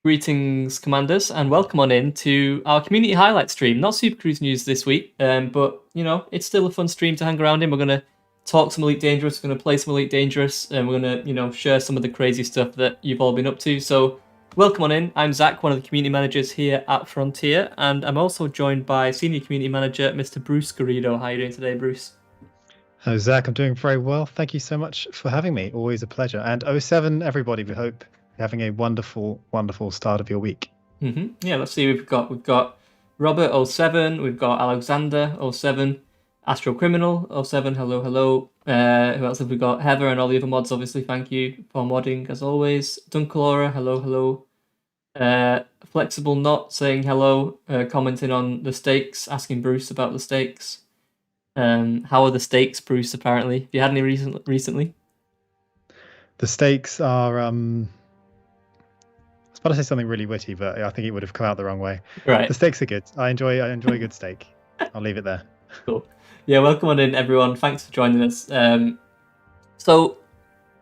Greetings, commanders, and welcome on in to our community highlight stream. Not Super Cruise news this week, but it's still a fun stream to hang around in. We're gonna talk some Elite Dangerous, we're gonna play some Elite Dangerous, and we're gonna share some of the crazy stuff that you've all been up to. So welcome on in. I'm Zach, one of the community managers here at Frontier, and I'm also joined by senior community manager Mr. Bruce Garrido. How are you doing today, Bruce? Hello, Zach. I'm doing very well. Thank you so much for having me. Always a pleasure. And oh 07, everybody, we hope you're having a wonderful, wonderful start of your week. Yeah, let's see. We've got Robert 07, we've got Alexander 07, Astro Criminal 07. Hello, hello. Who else have we got? Heather and all the other mods. Obviously, thank you for modding as always. Dunkalora, hello, hello. Flexible Not saying hello, commenting on the stakes, asking Bruce about the stakes. How are the stakes, Bruce? Apparently, have you had any recently? The stakes are. I was about to say something really witty, but I think it would have come out the wrong way. Right. The stakes are good. I enjoy a good steak. I'll leave it there. Cool. Yeah, welcome on in, everyone. Thanks for joining us. So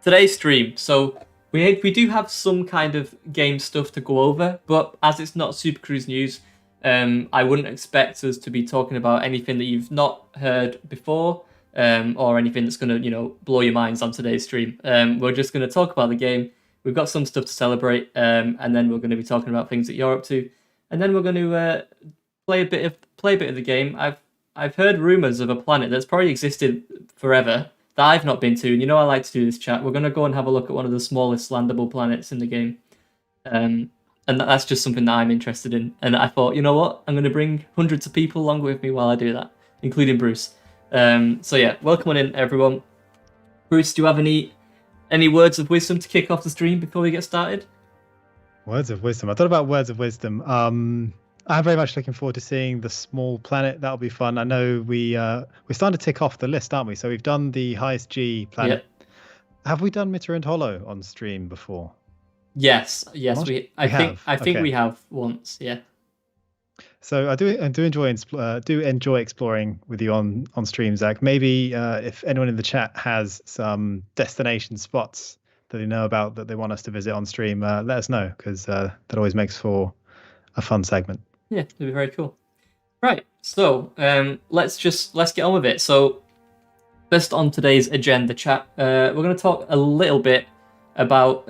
today's stream. So we do have some kind of game stuff to go over, but as it's not Super Cruise news, I wouldn't expect us to be talking about anything that you've not heard before, or anything that's going to blow your minds on today's stream. We're just going to talk about the game. We've got some stuff to celebrate, and then we're going to be talking about things that you're up to, and then we're going to play a bit of the game. I've heard rumors of a planet that's probably existed forever that I've not been to, and I like to do this chat. We're going to go and have a look at one of the smallest landable planets in the game, and that's just something that I'm interested in. And I thought, you know what, I'm going to bring hundreds of people along with me while I do that, including Bruce. So yeah, welcome on in, everyone. Bruce, do you have any words of wisdom to kick off the stream before we get started? Words of wisdom. I thought about words of wisdom. I'm very much looking forward to seeing the small planet. That'll be fun. I know we're starting to tick off the list, aren't we? So we've done the highest G planet. Yep. Have we done Mitter and Hollow on stream before? Yes. I think we have once. Yeah. So I do enjoy exploring with you on stream, Zach. Maybe if anyone in the chat has some destination spots that they know about that they want us to visit on stream, let us know, because that always makes for a fun segment. Yeah, it'd be very cool. Right, so let's get on with it. So first on today's agenda, chat, we're going to talk a little bit about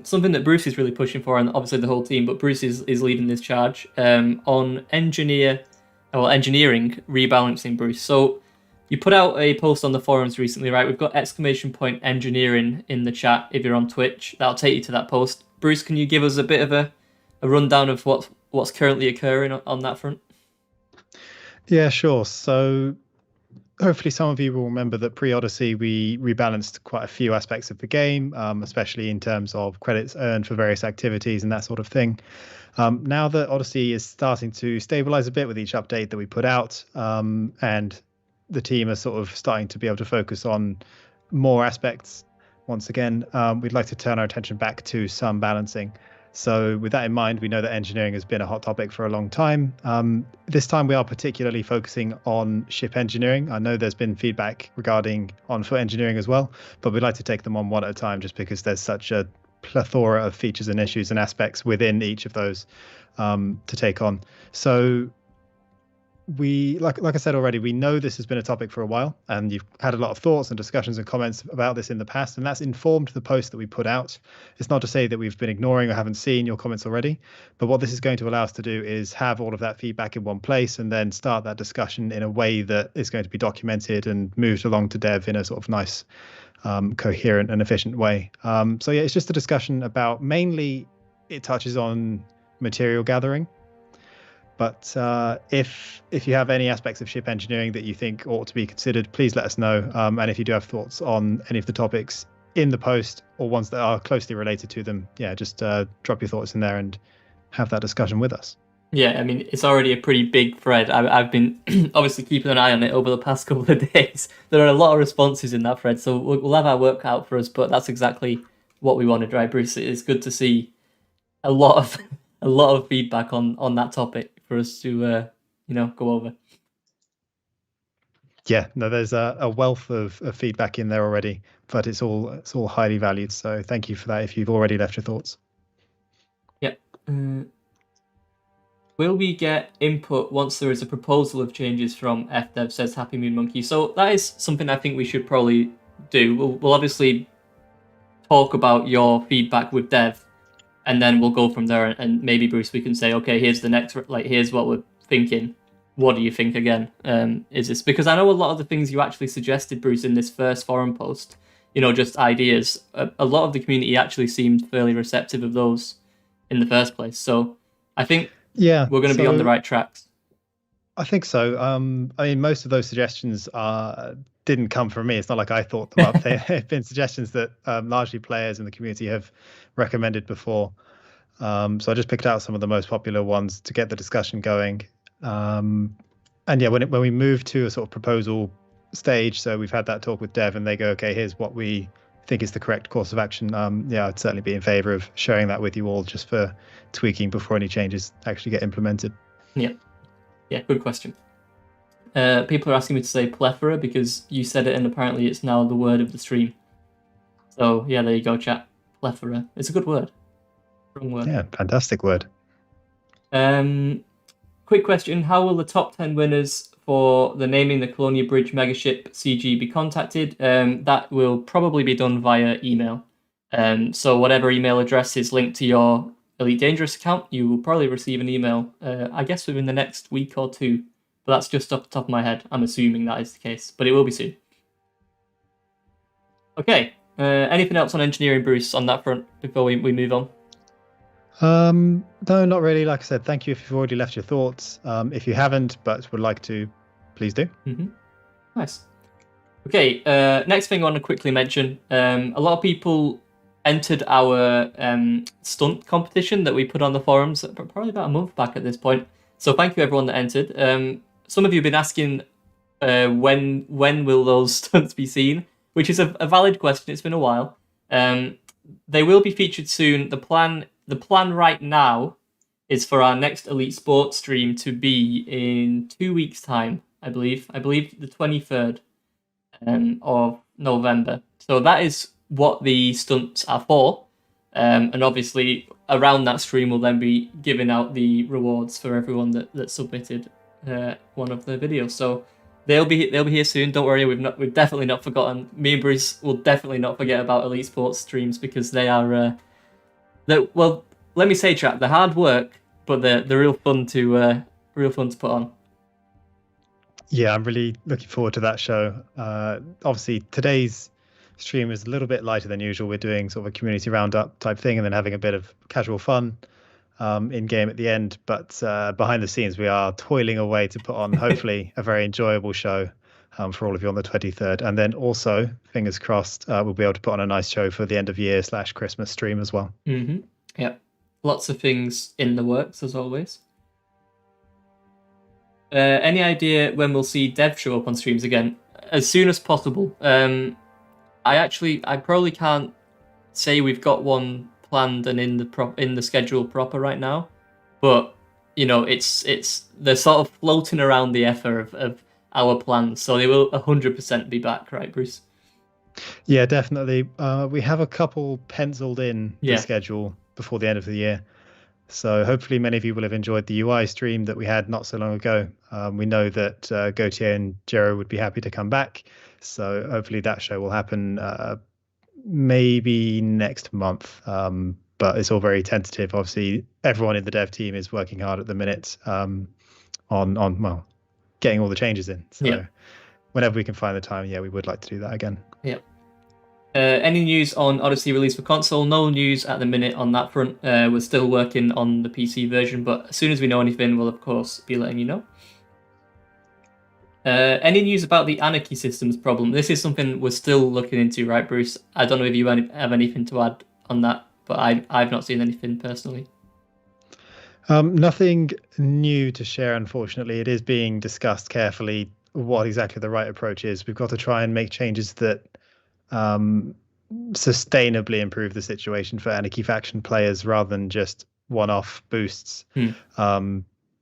something that Bruce is really pushing for, and obviously the whole team, but Bruce is leading this charge on engineering rebalancing, Bruce. So you put out a post on the forums recently, right? We've got !engineering in the chat. If you're on Twitch, that'll take you to that post. Bruce, can you give us a bit of a rundown of what's currently occurring on that front? Yeah, sure. So hopefully some of you will remember that pre-Odyssey we rebalanced quite a few aspects of the game, especially in terms of credits earned for various activities and that sort of thing. Now that Odyssey is starting to stabilize a bit with each update that we put out, and the team are sort of starting to be able to focus on more aspects once again, we'd like to turn our attention back to some balancing. So with that in mind, we know that engineering has been a hot topic for a long time. This time we are particularly focusing on ship engineering. I know there's been feedback regarding on-foot engineering as well, but we'd like to take them on one at a time, just because there's such a plethora of features and issues and aspects within each of those to take on. So we, like I said already, we know this has been a topic for a while, and you've had a lot of thoughts and discussions and comments about this in the past, and that's informed the post that we put out. It's not to say that we've been ignoring or haven't seen your comments already, but what this is going to allow us to do is have all of that feedback in one place and then start that discussion in a way that is going to be documented and moved along to dev in a sort of nice, coherent and efficient way. So yeah, it's just a discussion about, mainly it touches on material gathering. But if you have any aspects of ship engineering that you think ought to be considered, please let us know. And if you do have thoughts on any of the topics in the post or ones that are closely related to them, yeah, just drop your thoughts in there and have that discussion with us. Yeah, I mean, it's already a pretty big thread. I've been obviously keeping an eye on it over the past couple of days. There are a lot of responses in that thread, so we'll have our work out for us, but that's exactly what we wanted, right, Bruce? It's good to see a lot of feedback on that topic for us to go over. Yeah, no, there's a wealth of feedback in there already, but it's all highly valued. So thank you for that if you've already left your thoughts. Yeah, Will we get input once there is a proposal of changes from FDev, says Happy Moon Monkey. So that is something I think we should probably do. We'll obviously talk about your feedback with Dev, and then we'll go from there. And maybe, Bruce, we can say, okay, here's the next, like, here's what we're thinking. What do you think again? Is this because I know a lot of the things you actually suggested, Bruce, in this first forum post, just ideas. A lot of the community actually seemed fairly receptive of those in the first place. So I think we're going to be on the right tracks. I think so. I mean, most of those suggestions didn't come from me. It's not like I thought them up. They've been suggestions that largely players in the community have recommended before. So I just picked out some of the most popular ones to get the discussion going. And yeah, when we move to a sort of proposal stage, so we've had that talk with Dev, and they go, okay, here's what we think is the correct course of action. Yeah, I'd certainly be in favor of sharing that with you all, just for tweaking before any changes actually get implemented. Yeah, good question. People are asking me to say plethora because you said it, and apparently it's now the word of the stream. So yeah, there you go, chat. Plethora. It's a good word. Wrong word. Yeah, fantastic word. Quick question: how will the top 10 winners for the Naming the Colonia Bridge Megaship CG be contacted? That will probably be done via email. So whatever email address is linked to your Elite Dangerous account, you will probably receive an email, I guess within the next week or two. But that's just off the top of my head. I'm assuming that is the case, but it will be soon. Okay. Anything else on engineering, Bruce, on that front before we move on? No, not really. Like I said, thank you if you've already left your thoughts. If you haven't but would like to, please do. Nice. Okay, next thing I want to quickly mention, a lot of people entered our stunt competition that we put on the forums probably about a month back at this point. So thank you everyone that entered. Some of you have been asking when will those stunts be seen, which is a valid question. It's been a while. They will be featured soon. The plan right now is for our next Elite Sports stream to be in 2 weeks' time, I believe. I believe the 23rd of November. So that is what the stunts are for. And obviously, around that stream, we'll then be giving out the rewards for everyone that submitted one of the videos. So they'll be here soon. Don't worry, we've definitely not forgotten. Me and Bruce will definitely not forget about Elite Sports streams because they are. Well, let me say, chat, they're hard work, but they're real fun to put on. Yeah, I'm really looking forward to that show. Obviously, today's stream is a little bit lighter than usual. We're doing sort of a community roundup type thing and then having a bit of casual fun in game at the end. But behind the scenes, we are toiling away to put on hopefully a very enjoyable show for all of you on the 23rd. And then also, fingers crossed, we'll be able to put on a nice show for the end of year / Christmas stream as well. Yeah, lots of things in the works as always. Any idea when we'll see Dev show up on streams again? As soon as possible. I probably can't say we've got one planned and in the schedule proper right now, but it's they're sort of floating around the ether of our plans, so they will 100% be back, right, Bruce? Yeah, definitely. We have a couple penciled in the schedule before the end of the year. So hopefully many of you will have enjoyed the UI stream that we had not so long ago. We know that Gautier and Jero would be happy to come back. So hopefully that show will happen maybe next month. But it's all very tentative. Obviously, everyone in the dev team is working hard at the minute on getting all the changes in. So whenever we can find the time, we would like to do that again. Yeah. Any news on Odyssey release for console? No news at the minute on that front. We're still working on the PC version, but as soon as we know anything, we'll of course be letting you know. Any news about the Anarchy Systems problem? This is something we're still looking into, right, Bruce? I don't know if you have anything to add on that, but I've not seen anything personally. Nothing new to share, unfortunately. It is being discussed carefully what exactly the right approach is. We've got to try and make changes that sustainably improve the situation for Anarchy faction players rather than just one-off boosts.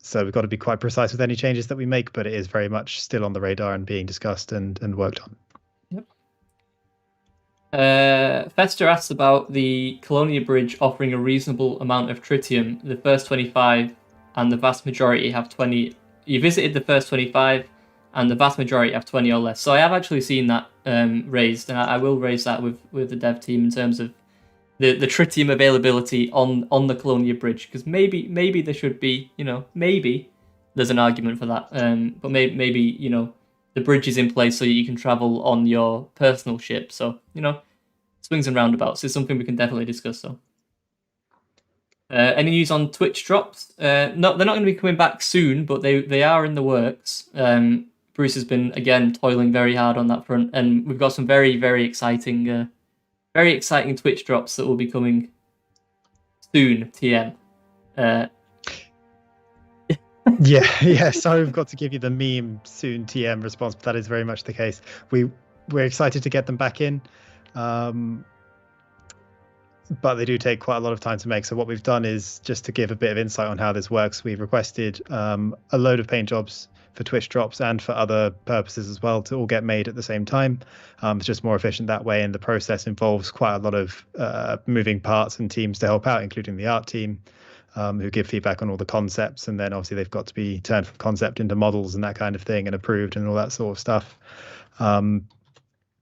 So we've got to be quite precise with any changes that we make, but it is very much still on the radar and being discussed and worked on. Fester asks about the Colonia Bridge offering a reasonable amount of tritium. The first 25 and the vast majority have 20. You visited the first 25 and the vast majority have 20 or less. So I have actually seen that raised, and I will raise that with the dev team in terms of the tritium availability on the Colonia Bridge, because maybe there should be, maybe there's an argument for that. But maybe the bridge is in place so you can travel on your personal ship. So swings and roundabouts is something we can definitely discuss. So, any news on Twitch drops? No, they're not going to be coming back soon, but they are in the works. Bruce has been again toiling very hard on that front, and we've got some very exciting Twitch drops that will be coming soon. TM. Yeah. So we've got to give you the meme soon TM response, but that is very much the case. We're excited to get them back in, but they do take quite a lot of time to make. So what we've done is, just to give a bit of insight on how this works, we've requested a load of paint jobs for Twitch drops and for other purposes as well to all get made at the same time. It's just more efficient that way, and the process involves quite a lot of moving parts and teams to help out, including the art team, who give feedback on all the concepts, and then obviously they've got to be turned from concept into models and that kind of thing, and approved and all that sort of stuff.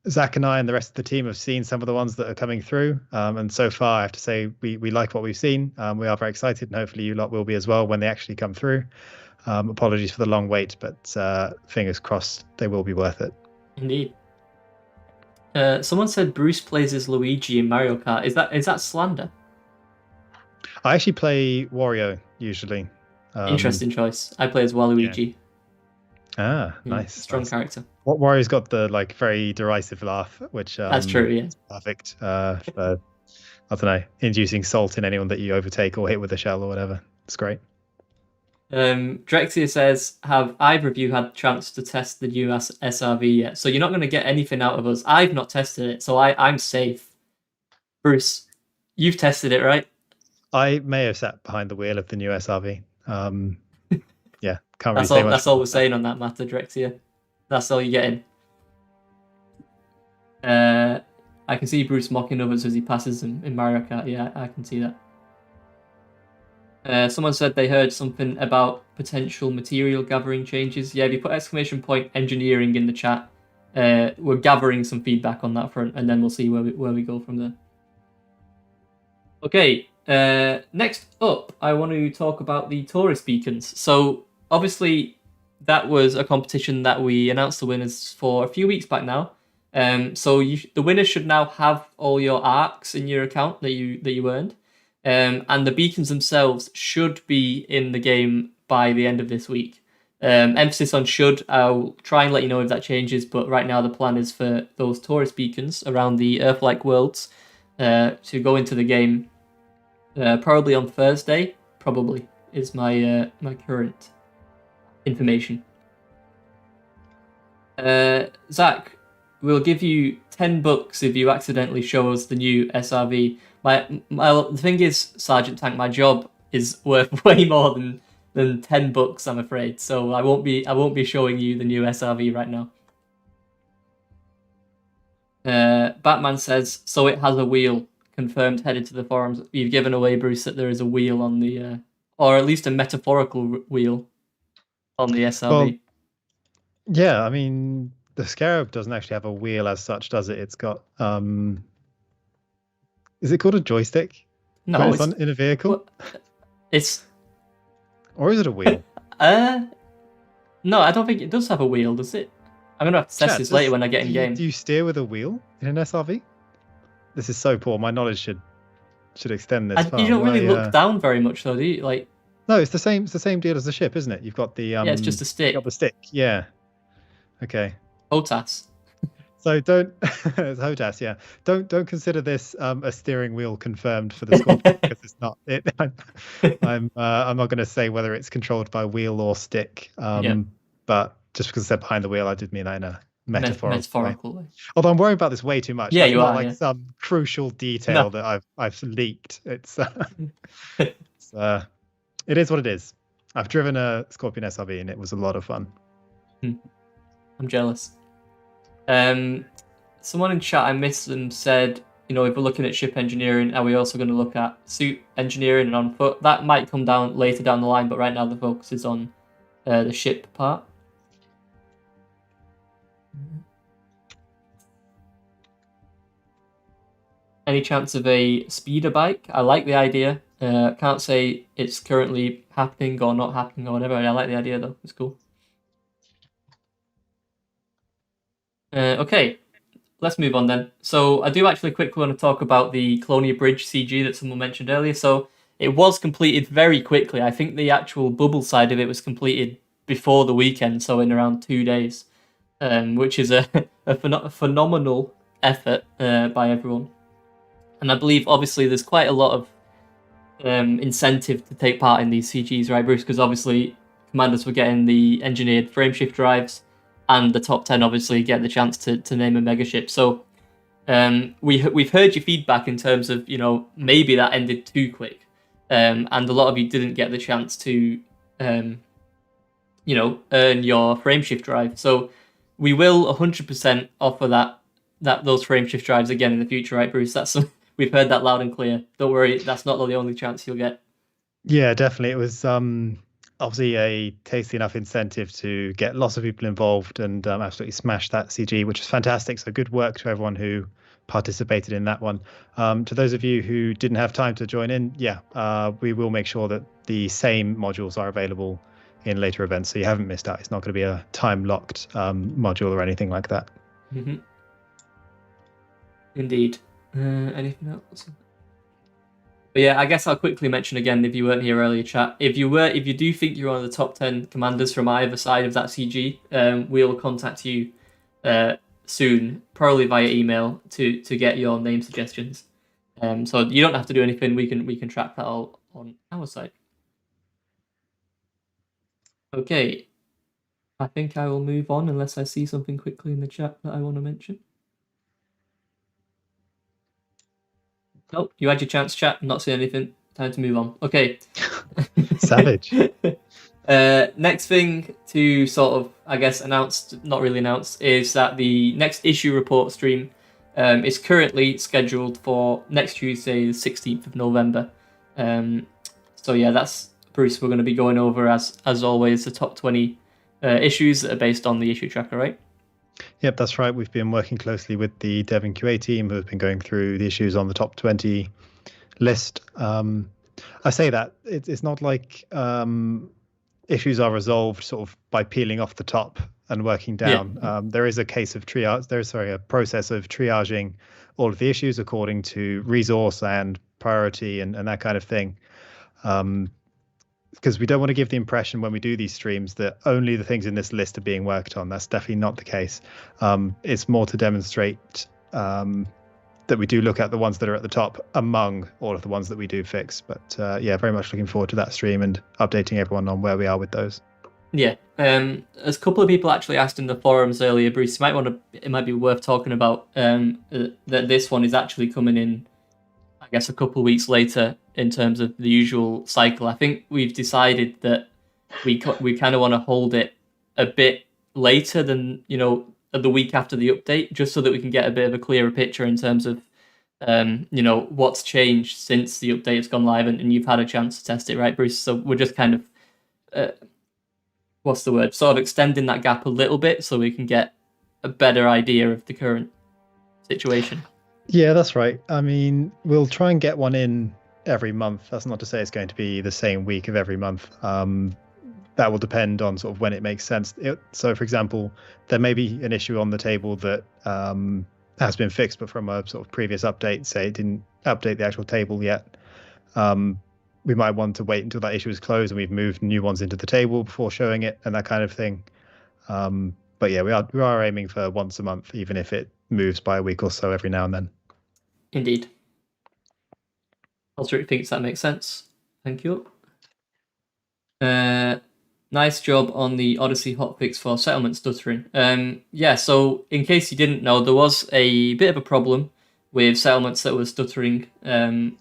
Zac and I and the rest of the team have seen some of the ones that are coming through, and so far I have to say we like what we've seen. We are very excited, and hopefully you lot will be as well when they actually come through. Apologies for the long wait, but fingers crossed they will be worth it. Indeed. Someone said Bruce plays as Luigi in Mario Kart. Is that slander? I actually play Wario usually. Interesting choice. I play as Waluigi. Yeah. Nice. Strong character. Wario's got the very derisive laugh, which that's true. Yeah. Is perfect for I don't know, inducing salt in anyone that you overtake or hit with a shell or whatever. It's great. Drexia says, have either of you had a chance to test the new SRV yet? So you're not going to get anything out of us. I've not tested it, so I'm safe. Bruce, you've tested it, right? I may have sat behind the wheel of the new SRV. Yeah, can't really say much. That's all we're saying on that matter, Drexia. That's all you're getting. I can see Bruce mocking others as he passes them in Mario Kart. Yeah, I can see that. Someone said they heard something about potential material gathering changes. Yeah, if you put ! engineering in the chat, we're gathering some feedback on that front, and then we'll see where we go from there. Okay, next up, I want to talk about the tourist beacons. So obviously, that was a competition that we announced the winners for a few weeks back now. So the winners should now have all your arcs in your account that you earned. And the beacons themselves should be in the game by the end of this week. Emphasis on should. I'll try and let you know if that changes, but right now the plan is for those tourist beacons around the Earth-like worlds to go into the game probably on Thursday. Probably is my current information. Zac, we'll give you $10 if you accidentally show us the new SRV. The thing is, Sergeant Tank, my job is worth way more than $10, I'm afraid. So I won't be showing you the new SRV right now. Batman says, so it has a wheel. Confirmed, headed to the forums. You've given away, Bruce, that there is a wheel on the, or at least a metaphorical wheel on the SRV. Well, yeah, I mean, the Scarab doesn't actually have a wheel as such, does it? It's got is it called a joystick? No, it's in a vehicle. Or is it a wheel? No, I don't think it does have a wheel, does it? I'm gonna have to test this later when I get in game. Do you steer with a wheel in an SRV? This is so poor. My knowledge should extend this far. You don't really look down very much, though, do you? No, it's the same. It's the same deal as the ship, isn't it? You've got the yeah, it's just a stick. You've got the stick. Yeah. Okay. HOTAS. So don't it's HOTAS, yeah. Don't consider this a steering wheel confirmed for the Scorpion because it's not. I'm not going to say whether it's controlled by wheel or stick. But just because I said behind the wheel, I did mean that in a metaphorical way. Although I'm worried about this way too much. Yeah, you are. Some crucial detail that I've leaked. It is what it is. I've driven a Scorpion SRV and it was a lot of fun. I'm jealous. someone in chat, I missed them, said, if we're looking at ship engineering, are we also going to look at suit engineering and on foot? That might come down later down the line, but right now the focus is on the ship part. Any chance of a speeder bike? I like the idea. Can't say it's currently happening or not happening or whatever. I like the idea though. It's cool. Okay, let's move on then. So I do actually quickly want to talk about the Colonia Bridge CG that someone mentioned earlier. So it was completed very quickly. I think the actual bubble side of it was completed before the weekend, so in around 2 days, which is a phenomenal effort by everyone. And I believe, obviously, there's quite a lot of incentive to take part in these CGs, right, Bruce? Because obviously, commanders were getting the engineered frameshift drives, and the top 10 obviously get the chance to name a megaship. So we've heard your feedback in terms of, maybe that ended too quick, and a lot of you didn't get the chance to, earn your frameshift drive. So we will 100% offer those frameshift drives again in the future, right, Bruce? We've heard that loud and clear. Don't worry, that's not the only chance you'll get. Yeah, definitely. It was obviously a tasty enough incentive to get lots of people involved and absolutely smash that CG, which is fantastic. So good work to everyone who participated in that one. To those of you who didn't have time to join in, we will make sure that the same modules are available in later events, so you haven't missed out. It's not going to be a time-locked module or anything like that. Mm-hmm. Indeed. Anything else? But yeah, I guess I'll quickly mention again, if you weren't here earlier, chat. If you do think you're one of the top 10 commanders from either side of that CG, we'll contact you soon, probably via email, to get your name suggestions. So you don't have to do anything. We can track that all on our side. Okay, I think I will move on unless I see something quickly in the chat that I want to mention. Nope, you had your chance, chat. Not seeing anything. Time to move on. Okay. Savage. Next thing to sort of, I guess, not really announced, is that the next issue report stream is currently scheduled for next Tuesday, the 16th of November. So yeah, that's Bruce. We're going to be going over, as always, the top 20 issues that are based on the issue tracker, right? Yep, that's right. We've been working closely with the Dev and QA team who have been going through the issues on the top 20 list. I say that it's not like issues are resolved sort of by peeling off the top and working down. Yeah. There is a case of triage. There's a process of triaging all of the issues according to resource and priority and that kind of thing. Because we don't want to give the impression when we do these streams that only the things in this list are being worked on. That's definitely not the case. It's more to demonstrate that we do look at the ones that are at the top among all of the ones that we do fix. But very much looking forward to that stream and updating everyone on where we are with those. Yeah, as a couple of people actually asked in the forums earlier, Bruce, it might be worth talking about that this one is actually coming in, I guess, a couple of weeks later in terms of the usual cycle. I think we've decided that we kind of want to hold it a bit later than, the week after the update, just so that we can get a bit of a clearer picture in terms of, what's changed since the update has gone live and you've had a chance to test it, right, Bruce? So we're just kind of, sort of extending that gap a little bit so we can get a better idea of the current situation. Yeah, that's right. I mean, we'll try and get one in every month. That's not to say it's going to be the same week of every month. That will depend on sort of when it makes sense. So, for example, there may be an issue on the table that has been fixed, but from a sort of previous update, say it didn't update the actual table yet. We might want to wait until that issue is closed and we've moved new ones into the table before showing it and that kind of thing. But yeah, we are aiming for once a month, even if it moves by a week or so every now and then. Indeed. Also thinks that makes sense. Thank you. Nice job on the Odyssey hotfix for settlement stuttering. So in case you didn't know, there was a bit of a problem with settlements that were stuttering in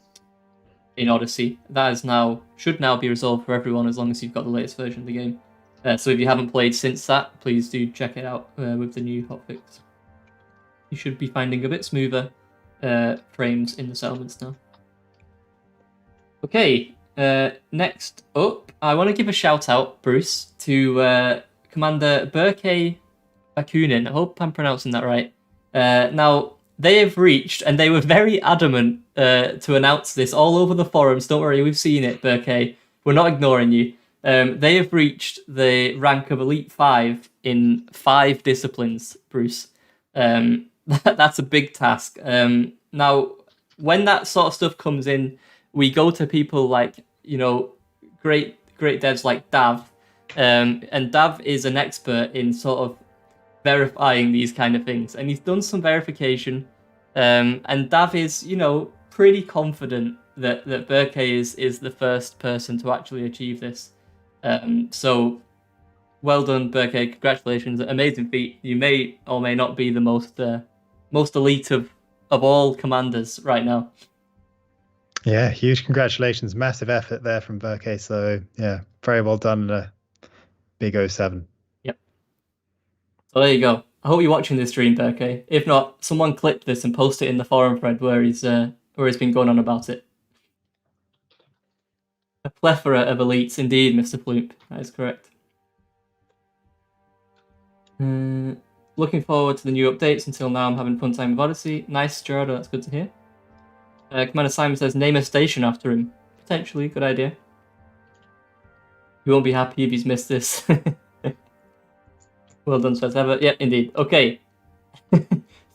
Odyssey. That should now be resolved for everyone as long as you've got the latest version of the game. So if you haven't played since that, please do check it out with the new hotfix. you should be finding a bit smoother frames in the settlements now. Okay, next up, I want to give a shout out, Bruce, to Commander Berke Bakunin. I hope I'm pronouncing that right. Now, they have reached, and they were very adamant to announce this all over the forums. Don't worry, we've seen it, Berke. We're not ignoring you. They have reached the rank of Elite 5 in 5 disciplines, Bruce. That's a big task. Now, when that sort of stuff comes in, we go to people like, great devs like Dav. And Dav is an expert in sort of verifying these kind of things. And he's done some verification. And Dav is, pretty confident that Berke is the first person to actually achieve this. So well done, Berke. Congratulations. Amazing feat. You may or may not be the most elite of all commanders right now. Yeah, huge congratulations. Massive effort there from Berke. So yeah, very well done. Big 07. Yep. So there you go. I hope you're watching this stream, Berke. If not, someone clip this and post it in the forum thread where he's been going on about it. A plethora of elites, indeed, Mr. Ploop. That is correct. Looking forward to the new updates. Until now, I'm having fun time with Odyssey. Nice, Gerardo. That's good to hear. Commander Simon says, name a station after him. Potentially, good idea. He won't be happy if he's missed this. Well done, Sweat Ever. Yeah, indeed. Okay.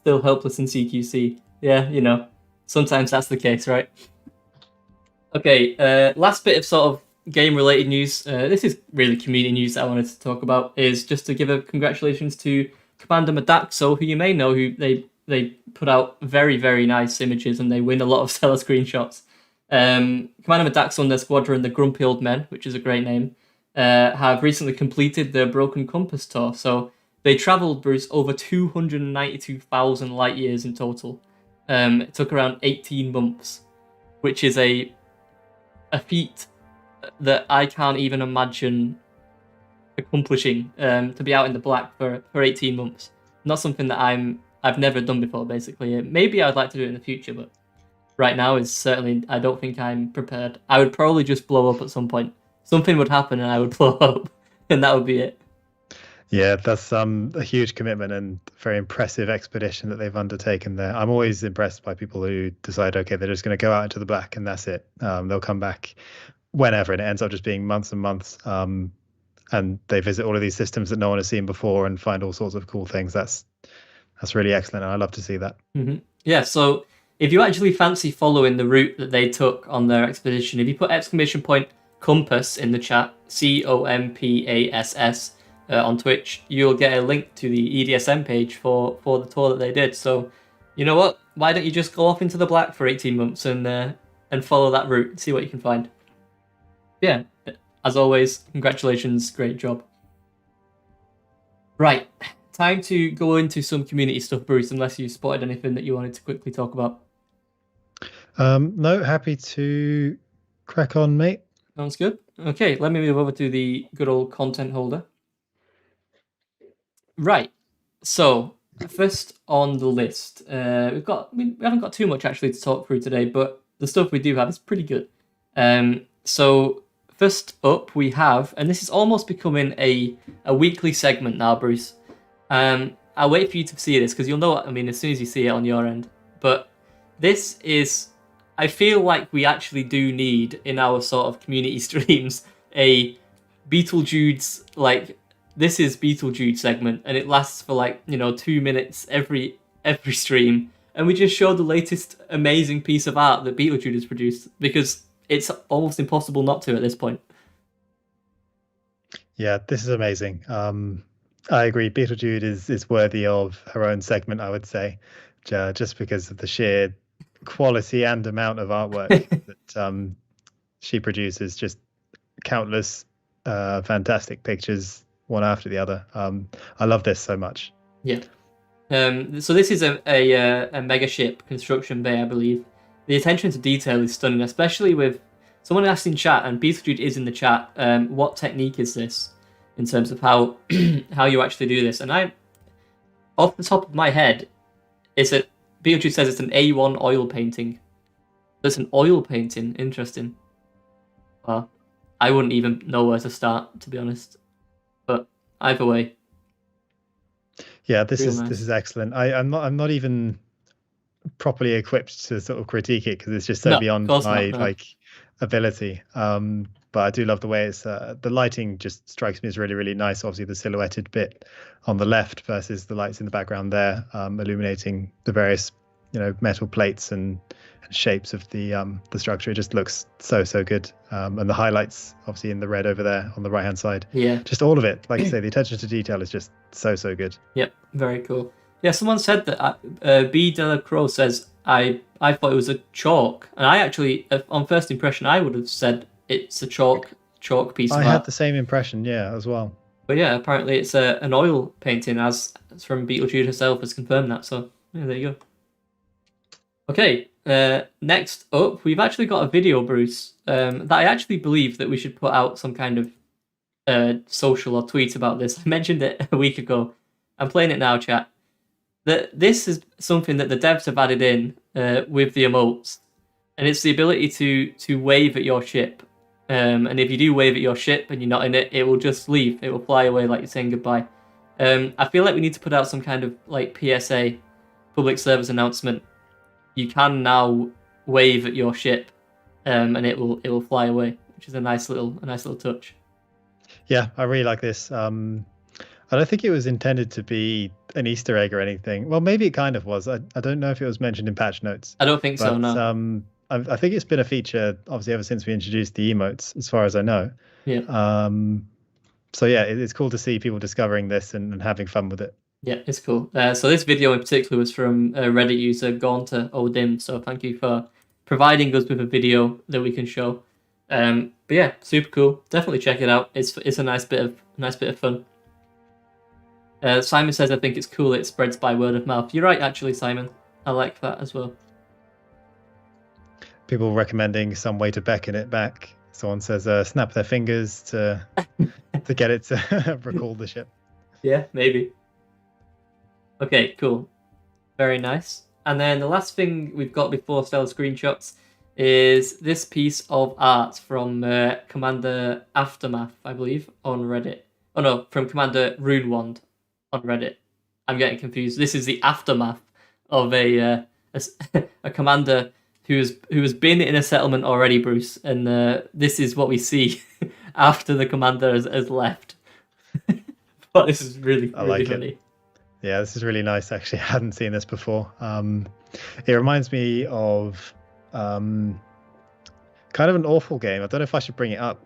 Still helpless in CQC. Yeah, sometimes that's the case, right? Okay, last bit of sort of game-related news. This is really community news that I wanted to talk about, is just to give a congratulations to Commander Madaxo, who you may know, who they put out very, very nice images and they win a lot of seller screenshots. Commander Madaxo and their squadron, the Grumpy Old Men, which is a great name, have recently completed their Broken Compass tour. So they travelled, Bruce, over 292,000 light years in total. It took around 18 months, which is a feat that I can't even imagine accomplishing, to be out in the black for 18 months. Not something that I've never done before, basically. Maybe I'd like to do it in the future, but right now is certainly, I don't think I'm prepared. I would probably just blow up at some point. Something would happen and I would blow up, and that would be it. Yeah, that's a huge commitment and very impressive expedition that they've undertaken there. I'm always impressed by people who decide, okay, they're just going to go out into the black and that's it. They'll come back whenever, and it ends up just being months and months. And they visit all of these systems that no one has seen before and find all sorts of cool things. That's really excellent, and I love to see that. Mm-hmm. Yeah, so if you actually fancy following the route that they took on their expedition, if you put !compass in the chat, COMPASS, on Twitch, you'll get a link to the EDSM page for the tour that they did. So, you know what? Why don't you just go off into the black for 18 months and follow that route and see what you can find? Yeah, as always, congratulations, great job. Right, time to go into some community stuff, Bruce, unless you spotted anything that you wanted to quickly talk about. No, happy to crack on, mate. Sounds good. Okay, let me move over to the good old content holder. Right, so first on the list, we haven't got too much actually to talk through today, but the stuff we do have is pretty good. So first up we have, and this is almost becoming a weekly segment now, Bruce. I'll wait for you to see this because you'll know what I mean as soon as you see it on your end. But this is, I feel like we actually do need in our sort of community streams a Beetlejuice, like, this is Beetlejuice segment, and it lasts for 2 minutes every stream, and we just show the latest amazing piece of art that Beetlejuice has produced, because it's almost impossible not to at this point. Yeah, this is amazing. I agree. Beetlejuice is worthy of her own segment, I would say, just because of the sheer quality and amount of artwork that she produces. Just countless fantastic pictures, one after the other. I love this so much. Yeah. So this is a mega ship construction bay, I believe. The attention to detail is stunning, especially with someone asked in chat, and Beetlejuice is in the chat. What technique is this in terms of how how you actually do this? And I, off the top of my head, It's a Beetlejuice says it's an A1 oil painting. It's an oil painting. Interesting. Well, I wouldn't even know where to start, to be honest. But either way, Yeah, this real is nice. excellent. I'm not even properly equipped to sort of critique it because it's just so No, of beyond course my not. No. ability. But I do love the way it's the lighting just strikes me as really, really nice. Obviously, the silhouetted bit on the left versus the lights in the background there, illuminating the various metal plates and shapes of the structure. It just looks so good. And the highlights obviously in the red over there on the right hand side. Yeah. Just all of it, like you say, the attention to detail is just so good. Yep. Very cool. Yeah. Someone said that. B. Delacroix says I thought it was a chalk, and I actually, on first impression, I would have said it's a chalk piece of I art. had the same impression, yeah, as well. But yeah, apparently it's an oil painting, as from Beetlejuice herself has confirmed that. So yeah, there you go. Okay, next up, we've actually got a video, Bruce, that I actually believe that we should put out some kind of social or tweet about this. I mentioned it a week ago. I'm playing it now, chat. This is something that the devs have added in with the emotes, and it's the ability to wave at your ship. And if you do wave at your ship and you're not in it, it will just leave. It will fly away like you're saying goodbye. I feel like we need to put out some kind of like PSA, public service announcement. You can now wave at your ship, and it will fly away, which is a nice little touch. Yeah, I really like this. I don't think it was intended to be an Easter egg or anything. Well, maybe it kind of was. I don't know if it was mentioned in patch notes. I don't think so. No. I think it's been a feature, obviously, ever since we introduced the emotes, as far as I know. Yeah. So yeah, it's cool to see people discovering this and having fun with it. Yeah, it's cool. So this video in particular was from Reddit user Gaunter Odim. So thank you for providing us with a video that we can show. But yeah, super cool. Definitely check it out. It's a nice bit of fun. Simon says, I think it's cool. It spreads by word of mouth. You're right, actually, Simon. I like that as well. People recommending some way to beckon it back. Someone says, snap their fingers to get it to recall the ship. Yeah, maybe. Okay, cool. Very nice. And then the last thing we've got before stellar screenshots is this piece of art from Commander Aftermath, I believe, on Reddit. Oh no, from Commander Runewand on Reddit. I'm getting confused. This is the aftermath of a commander who has been in a settlement already, Bruce, and this is what we see after the commander has left. But this is really funny. It. Yeah, this is really nice. Actually, I hadn't seen this before. It reminds me of kind of an awful game. I don't know if I should bring it up.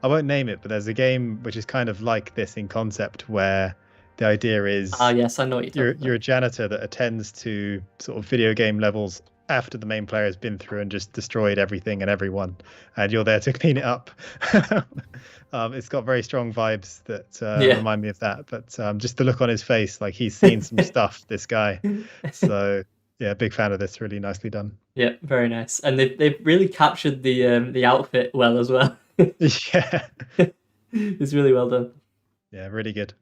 I won't name it, but there's a game which is kind of like this in concept, where the idea is yes, I know what you're a janitor that attends to sort of video game levels after the main player has been through and just destroyed everything and everyone, and you're there to clean it up. It's got very strong vibes that remind me of that, but just the look on his face, like he's seen some stuff, this guy. So yeah, big fan of this. Really nicely done. Yeah, very nice, and they've really captured the outfit well as well. Yeah, it's really well done. Yeah, really good.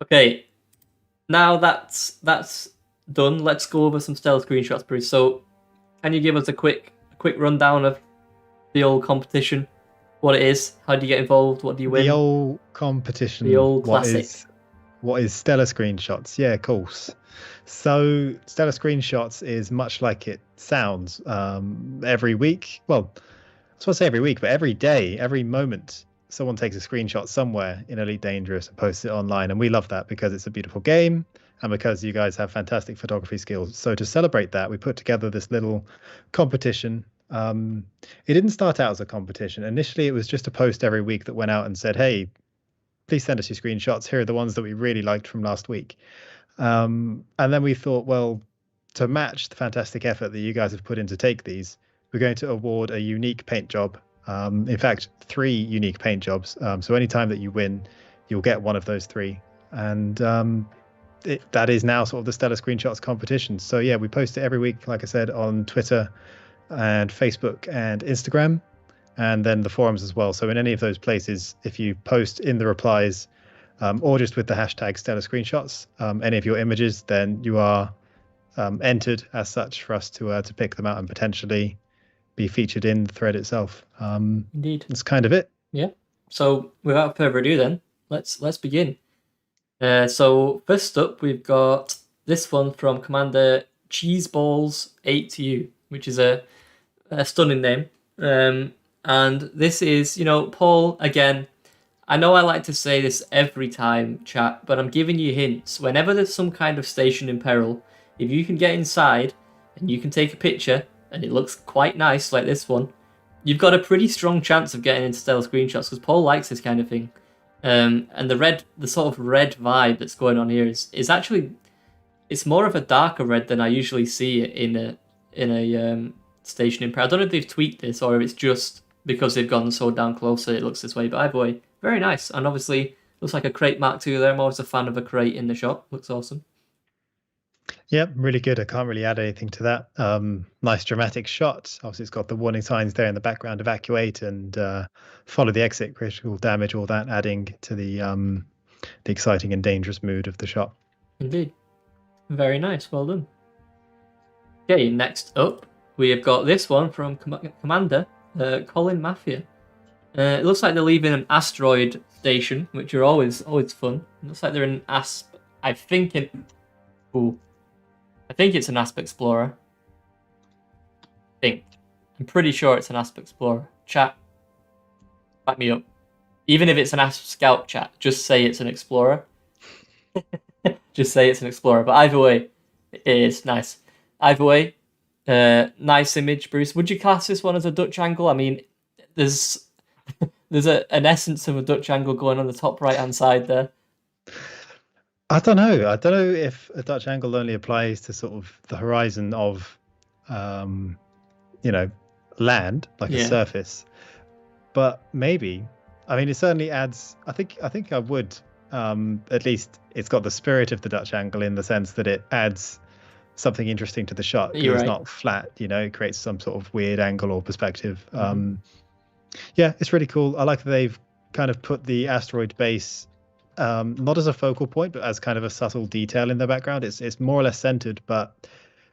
Okay, now that's done. Let's go over some stellar screenshots, Bruce. So, can you give us a quick rundown of the old competition? What it is? How do you get involved? What do you win? The old competition. The old classic. What is stellar screenshots? Yeah, of course. So stellar screenshots is much like it sounds. Every week, well, I was supposed to say every week, but every day, every moment, someone takes a screenshot somewhere in Elite Dangerous and posts it online, and we love that because it's a beautiful game and because you guys have fantastic photography skills. So to celebrate that, we put together this little competition. It didn't start out as a competition. Initially, it was just a post every week that went out and said, hey, please send us your screenshots. Here are the ones that we really liked from last week. And then we thought, well, to match the fantastic effort that you guys have put in to take these, we're going to award a unique paint job. In fact, 3 unique paint jobs. So anytime that you win, you'll get one of those 3. And that is now sort of the Stellar Screenshots competition. So yeah, we post it every week, like I said, on Twitter and Facebook and Instagram, and then the forums as well. So in any of those places, if you post in the replies, or just with the hashtag Stellar Screenshots, any of your images, then you are entered as such for us to pick them out and potentially be featured in the thread itself. Indeed. That's kind of it. Yeah. So without further ado, then let's begin. So first up, we've got this one from Commander Cheeseballs 8U, which is a stunning name. And this is, Paul, again, I know I like to say this every time, chat, but I'm giving you hints. Whenever there's some kind of station in peril, if you can get inside and you can take a picture and it looks quite nice like this one, you've got a pretty strong chance of getting into stellar screenshots because Paul likes this kind of thing. And the sort of red vibe that's going on here is actually, it's more of a darker red than I usually see in a station in peril. I don't know if they've tweaked this or if it's just because they've gone so down closer it looks this way, but either way, very nice. And obviously looks like a crate Mark II there. I'm always a fan of a crate in the shop. Looks awesome. Yep, really good. I can't really add anything to that. Nice dramatic shot. Obviously, it's got the warning signs there in the background, evacuate and follow the exit, critical damage, all that, adding to the exciting and dangerous mood of the shot. Indeed. Very nice. Well done. Okay, next up, we have got this one from Commander Colin Mafia. It looks like they're leaving an asteroid station, which are always fun. It looks like they're in I think it's an Asp Explorer. I'm pretty sure it's an Asp Explorer. Chat, back me up. Even if it's an Asp Scout, chat, just say it's an Explorer. Just say it's an Explorer. But either way, it is nice. Either way, nice image, Bruce. Would you class this one as a Dutch angle? I mean, there's an essence of a Dutch angle going on the top right-hand side there. I don't know. I don't know if a Dutch angle only applies to sort of the horizon of, land, like a surface. But maybe. I mean, it certainly adds. I think I would. At least it's got the spirit of the Dutch angle in the sense that it adds something interesting to the shot. It's not flat. It creates some sort of weird angle or perspective. Yeah, it's really cool. I like that they've kind of put the asteroid base. Not as a focal point, but as kind of a subtle detail in the background. It's more or less centered, but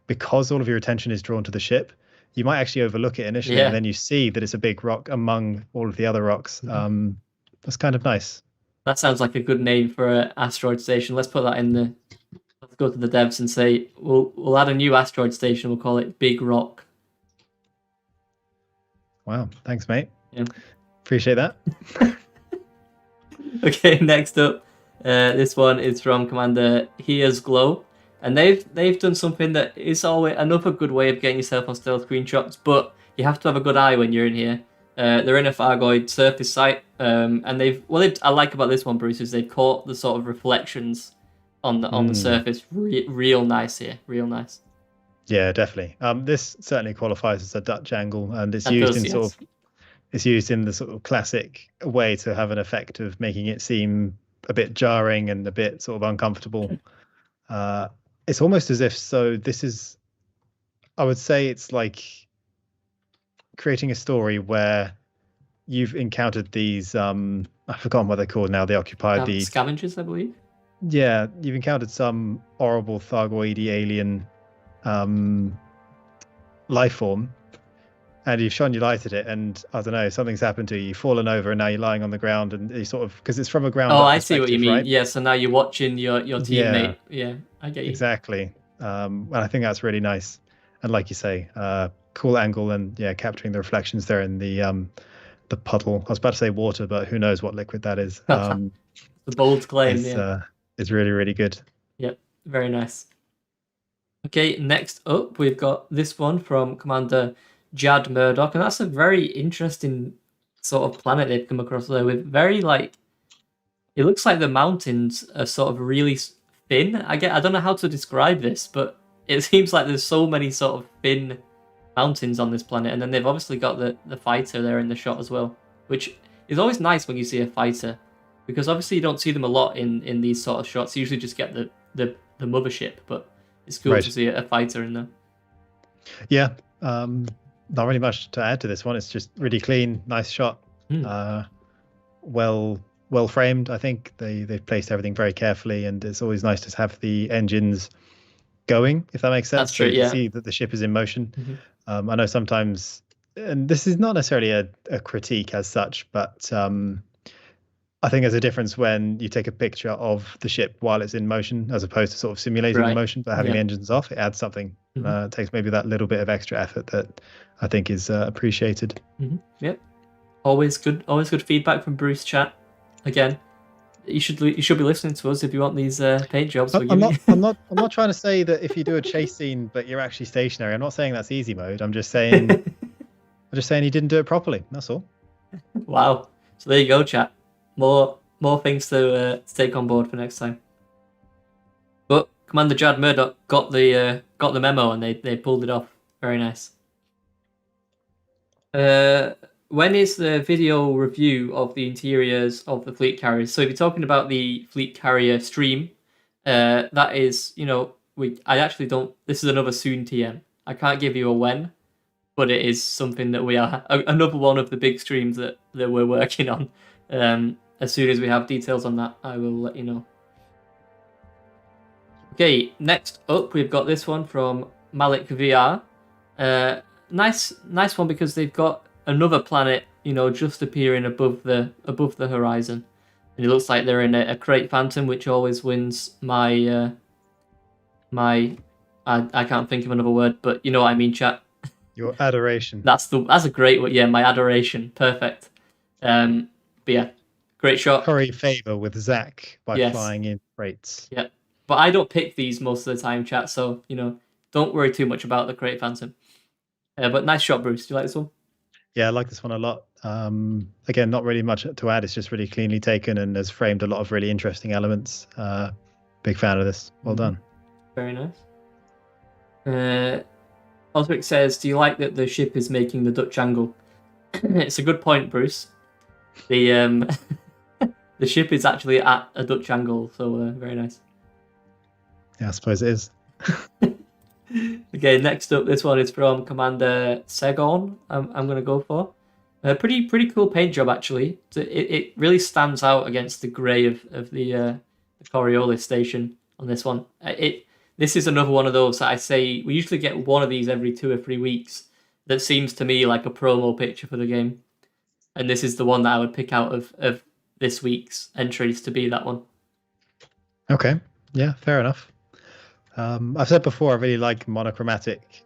because all of your attention is drawn to the ship, you might actually overlook it initially, and then you see that it's a big rock among all of the other rocks. That's kind of nice. That sounds like a good name for an asteroid station. Let's put that in the. Let's go to the devs and say we'll add a new asteroid station. We'll call it Big Rock. Wow, thanks, mate. Yeah. Appreciate that. Okay, next up, this one is from Commander Here's Glow, and they've done something that is always another good way of getting yourself on stealth screenshots, but you have to have a good eye when you're in here. They're in a Thargoid surface site, and I like about this one, Bruce, is they've caught the sort of reflections on the surface real nice here, real nice. Yeah, definitely. This certainly qualifies as a Dutch angle, and it's used in the sort of classic way to have an effect of making it seem a bit jarring and a bit sort of uncomfortable. It's almost as if, I would say it's like creating a story where you've encountered these, I've forgotten what they're called now, they occupied these... Scavengers, I believe? Yeah, you've encountered some horrible Thargoidy alien life form, and you've shone your light at it, and I don't know, something's happened to you. You've fallen over, and now you're lying on the ground, and you sort of, because it's from a ground. Oh, I see what you mean. Right? Yeah, so now you're watching your teammate. Yeah, I get you. Exactly. And I think that's really nice. And like you say, cool angle, and capturing the reflections there in the puddle. I was about to say water, but who knows what liquid that is. The bold claim. It's really, really good. Yep, very nice. Okay, next up, we've got this one from Commander Jad Murdoch, and that's a very interesting sort of planet they've come across there with very it looks like the mountains are sort of really thin. I don't know how to describe this, but it seems like there's so many sort of thin mountains on this planet, and then they've obviously got the fighter there in the shot as well, which is always nice when you see a fighter, because obviously you don't see them a lot in these sort of shots. You usually just get the mothership, but it's cool to see a fighter in there. Yeah. Not really much to add to this one. It's just really clean, nice shot. Well framed. I think they've placed everything very carefully, and it's always nice to have the engines going, if that makes sense. That's true, So you can yeah. see that the ship is in motion. Mhm. I know sometimes, and this is not necessarily a critique as such, but I think there's a difference when you take a picture of the ship while it's in motion, as opposed to sort of simulating the Right. motion, but having the Yeah. engines off. It adds something. Mhm. It takes maybe that little bit of extra effort that I think is appreciated. Yep. Always good feedback from Bruce chat. Again, you should be listening to us if you want these paint jobs we're I'm giving not trying to say that if you do a chase scene but you're actually stationary. I'm not saying that's easy mode. I'm just saying you didn't do it properly. That's all. Wow. So there you go, chat. More things to take on board for next time. But Commander Jad Murdoch got the memo and they pulled it off. Very nice. When is the video review of the interiors of the fleet carriers? So if you're talking about the fleet carrier stream, that is, I actually don't. This is another soon TM. I can't give you a when, but it is something that we are another one of the big streams that we're working on. As soon as we have details on that, I will let you know. Okay, next up we've got this one from Malik VR. Nice one because they've got another planet, just appearing above the horizon, and it looks like they're in a Crate Phantom, which always wins my I can't think of another word, but you know what I mean, chat. Your adoration. That's a great word. Yeah, my adoration. Perfect. But yeah, great shot. Curry favor with Zac by flying in crates. Yeah, but I don't pick these most of the time, chat. So don't worry too much about the Crate Phantom. But nice shot, Bruce. Do you like this one? Yeah, I like this one a lot. Again, not really much to add. It's just really cleanly taken and has framed a lot of really interesting elements. Big fan of this. Well done. Very nice. Osric says, "Do you like that the ship is making the Dutch angle?" It's a good point, Bruce. The the ship is actually at a Dutch angle, so very nice. Yeah, I suppose it is. Okay, next up, this one is from Commander Segon. I'm going to go for a pretty cool paint job actually. It really stands out against the grey of the Coriolis station on this one. This is another one of those that I say we usually get one of these every 2 or 3 weeks. That seems to me like a promo picture for the game, and this is the one that I would pick out of this week's entries to be that one. Okay, yeah, fair enough. I've said before I really like monochromatic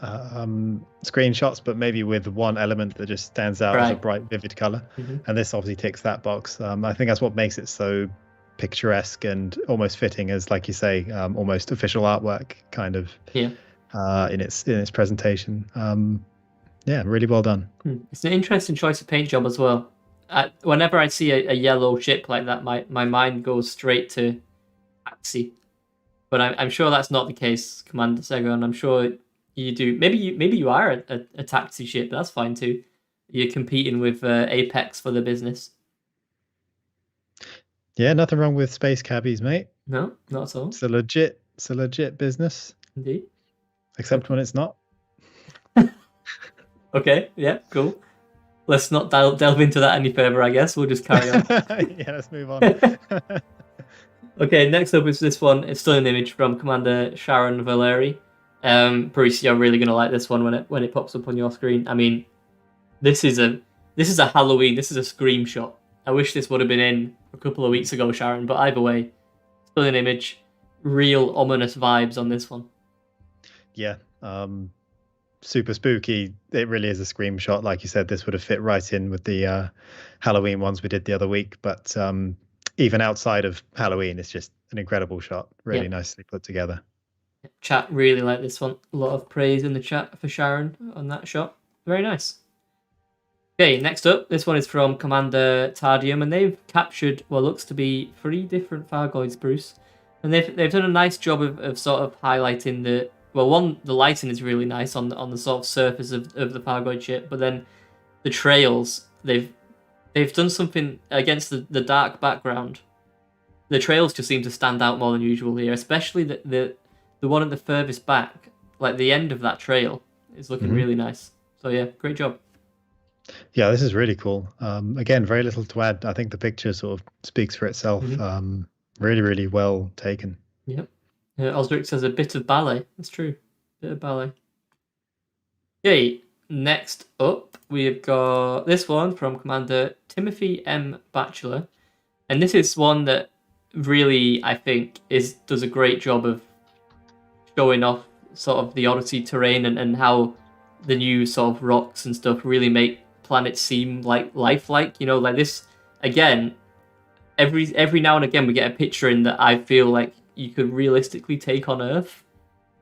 screenshots, but maybe with one element that just stands out as a bright, vivid color. And this obviously ticks that box. I think that's what makes it so picturesque and almost fitting as, like you say, almost official artwork kind of in its presentation. Yeah, really well done. It's an interesting choice of paint job as well. Whenever I see a yellow ship like that, my mind goes straight to Taxi. But I'm sure that's not the case, Commander Segon. I'm sure you do. Maybe you are a taxi ship. But that's fine too. You're competing with Apex for the business. Yeah, nothing wrong with space cabbies, mate. No, not at all. It's a legit business. Indeed. Except when it's not. Okay, yeah, cool. Let's not delve into that any further, I guess. We'll just carry on. Yeah, let's move on. Okay, next up is this one. It's still an image from Commander Sharon Valeri. Bruce, you're really gonna like this one when it pops up on your screen. I mean, this is a Halloween. This is a screenshot. I wish this would have been in a couple of weeks ago, Sharon. But either way, still an image. Real ominous vibes on this one. Yeah. Super spooky. It really is a screenshot. Like you said, this would have fit right in with the Halloween ones we did the other week. But even outside of Halloween, it's just an incredible shot. Really nicely put together. Chat really like this one. A lot of praise in the chat for Sharon on that shot. Very nice. Okay, next up, this one is from Commander Tardium, and they've captured what looks to be 3 different Thargoids, Bruce. And they've done a nice job of sort of highlighting the lighting is really nice on the sort of surface of the Thargoid ship, but then the trails, they've done something against the dark background. The trails just seem to stand out more than usual here, especially the one at the furthest back, like the end of that trail is looking really nice. So yeah, great job. Yeah, this is really cool. Again, very little to add. I think the picture sort of speaks for itself. Really, really well taken. Yep. Osric says a bit of ballet. That's true. Bit of ballet. Okay, next up we've got this one from Commander Timothy M. Batchelor. And this is one that really, I think, does a great job of showing off sort of the Odyssey terrain and how the new sort of rocks and stuff really make planets seem like lifelike. You know, like this again. Every now and again we get a picture in that I feel like you could realistically take on Earth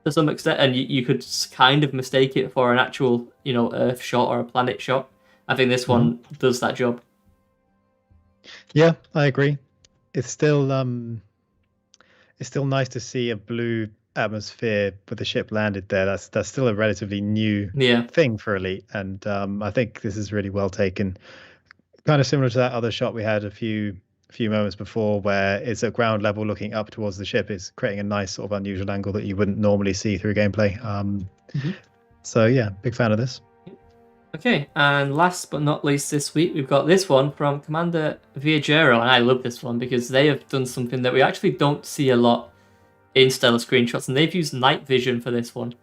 to some extent, and you could kind of mistake it for an actual, you know, Earth shot or a planet shot. I think this one does that job. Yeah, I agree. It's still nice to see a blue atmosphere with the ship landed there. That's still a relatively new thing for Elite, and I think this is really well taken. Kind of similar to that other shot we had a few moments before, where it's at ground level looking up towards the ship. It's creating a nice sort of unusual angle that you wouldn't normally see through gameplay. So yeah, big fan of this. Okay, and last but not least this week, we've got this one from Commander Viajero, and I love this one because they have done something that we actually don't see a lot in Stellar Screenshots, and they've used night vision for this one.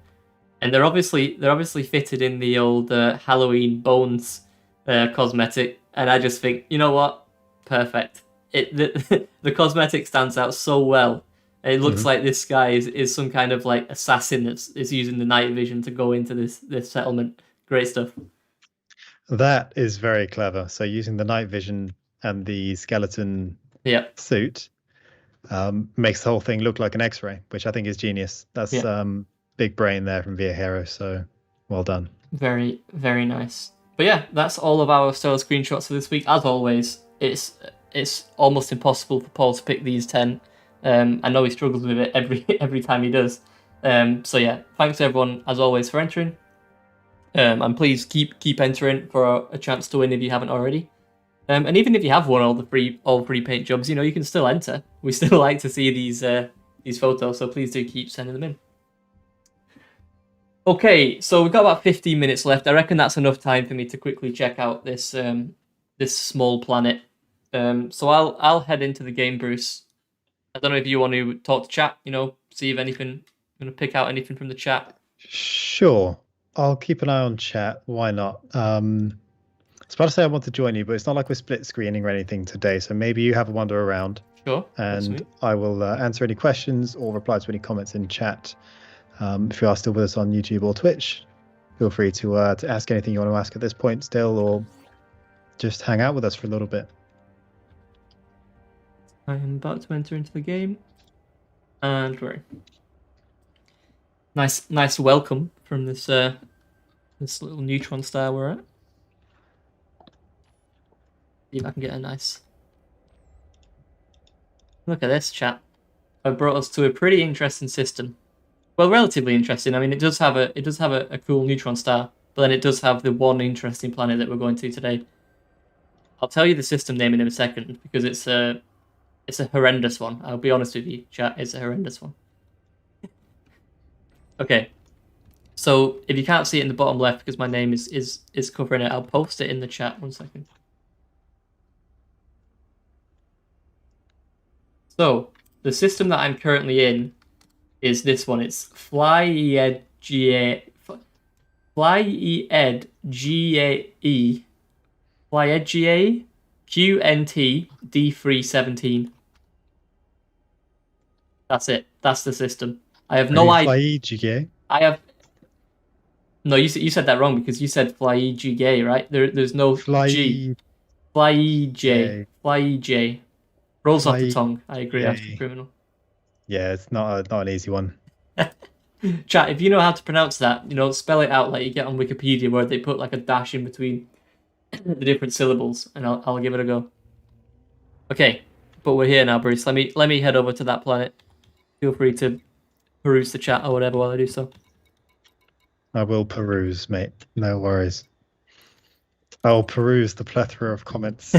And they're obviously fitted in the old Halloween Bones cosmetic, and I just think, you know what? Perfect. The cosmetic stands out so well. It looks like this guy is some kind of like assassin that's is using the night vision to go into this settlement. Great stuff. That is very clever. So using the night vision and the skeleton suit makes the whole thing look like an X-ray, which I think is genius. That's big brain there from Viajero. So well done. Very, very nice. But yeah, that's all of our Stellar Screenshots for this week. As always, it's almost impossible for Paul to pick these 10. I know he struggles with it every time he does. So yeah, thanks everyone as always for entering. And please keep entering for a chance to win if you haven't already. And even if you have won all free paint jobs, you know, you can still enter. We still like to see these photos, so please do keep sending them in. Okay, so we've got about 15 minutes left. I reckon that's enough time for me to quickly check out this this small planet. So I'll head into the game, Bruce. I don't know if you want to talk to chat, you know, see if anything, going to pick out anything from the chat. Sure, I'll keep an eye on chat. Why not? I was about to say I want to join you, but it's not like we're split screening or anything today. So maybe you have a wander around. Sure. And I will answer any questions or reply to any comments in chat. If you are still with us on YouTube or Twitch, feel free to ask anything you want to ask at this point still, or just hang out with us for a little bit. I am about to enter into the game, and we're in. Nice welcome from this this little neutron star we're at. See if I can get a nice look at this, chat. It brought us to a pretty interesting system. Well, relatively interesting. I mean, it does have a cool neutron star, but then it does have the one interesting planet that we're going to today. I'll tell you the system name in a second because it's a horrendous one. I'll be honest with you, chat. It's a horrendous one. Okay, so if you can't see it in the bottom left because my name is covering it, I'll post it in the chat. 1 second. So the system that I'm currently in is this one. It's FlyEd GAE QNT D317. That's it. That's the system. I have no idea. I have. No, you said that wrong because you said FlyEJ, right? There's no G. FlyEJ. Rolls off the tongue. I agree. After criminal. Yeah, it's not an easy one. Chat, if you know how to pronounce that, you know, spell it out like you get on Wikipedia where they put like a dash in between the different syllables, and I'll give it a go. Okay, but we're here now, Bruce. Let me head over to that planet. Feel free to peruse the chat or whatever while I do so. I will peruse, mate. No worries. I'll peruse the plethora of comments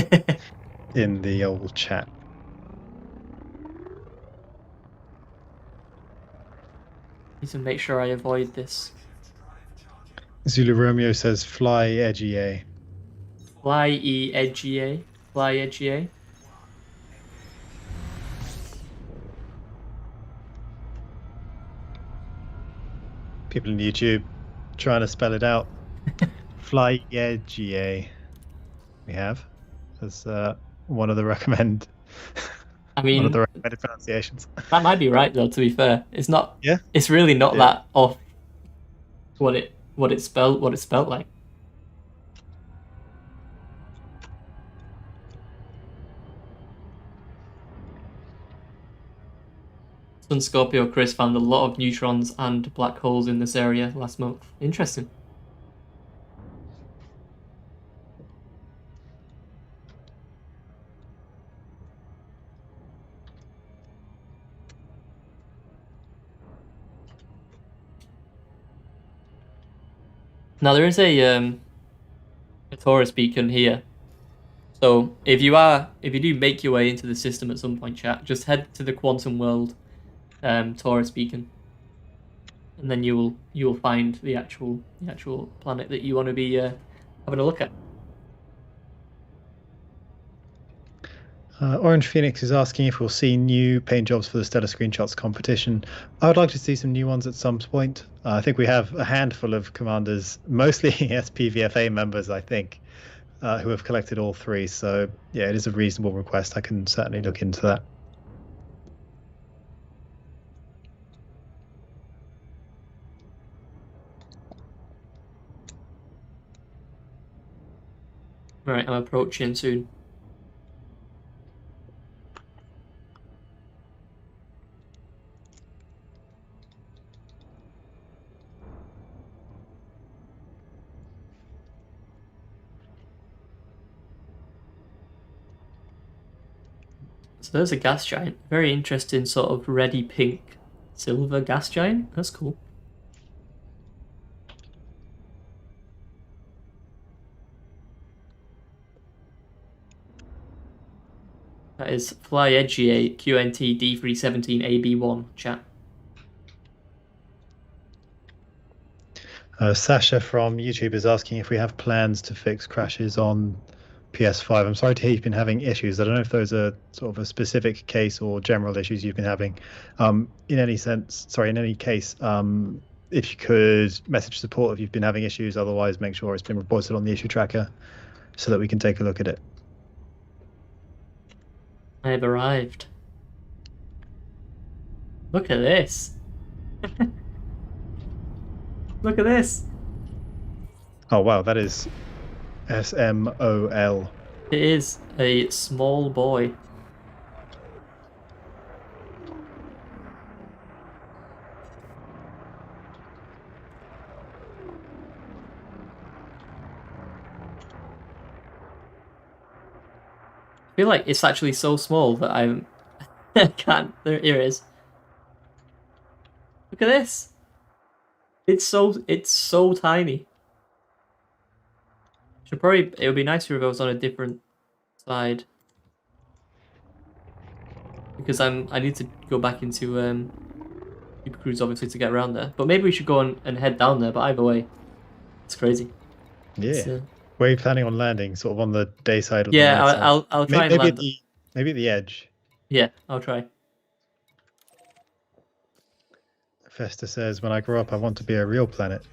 in the old chat. Need to make sure I avoid this. Zulu Romeo says FlyEJ. FlyEJ. FlyEJ. people in YouTube trying to spell it out. Fly GA. We have as one of the recommended pronunciations. That might be right though. To be fair, it's not. Yeah. It's really not that off. What it's spelled like. Sun Scorpio Chris found a lot of neutrons and black holes in this area last month. Interesting. Now there is a Taurus beacon here. So if you do make your way into the system at some point, chat, just head to the Quantum World Taurus beacon, and then you will find the actual planet that you want to be having a look at. Orange Phoenix is asking if we'll see new paint jobs for the Stellar Screenshots competition. I would like to see some new ones at some point. I think we have a handful of commanders, mostly SPVFA members, I think, who have collected all three. So yeah, it is a reasonable request. I can certainly look into that. Right, I'm approaching soon. So there's a gas giant. Very interesting sort of reddy pink silver gas giant. That's cool. That is Fly Edgy QNT D317 AB1 chat. Sasha from YouTube is asking if we have plans to fix crashes on PS5. I'm sorry to hear you've been having issues. I don't know if those are sort of a specific case or general issues you've been having. In any case, if you could message support if you've been having issues. Otherwise, make sure it's been reported on the issue tracker so that we can take a look at it. I have arrived. Look at this. Look at this. Oh wow, that is SMOL. It is a small boy. I feel like it's actually so small that I can't. Here it is. Look at this. It's so tiny. It would be nicer if it was on a different side. Because I need to go back into Super Cruise obviously to get around there. But maybe we should go and head down there, but either way, it's crazy. Yeah. Where are you planning on landing? Sort of on the day side or the night side? I'll try and land. Maybe at the edge. Yeah, I'll try. Festa says, when I grow up, I want to be a real planet.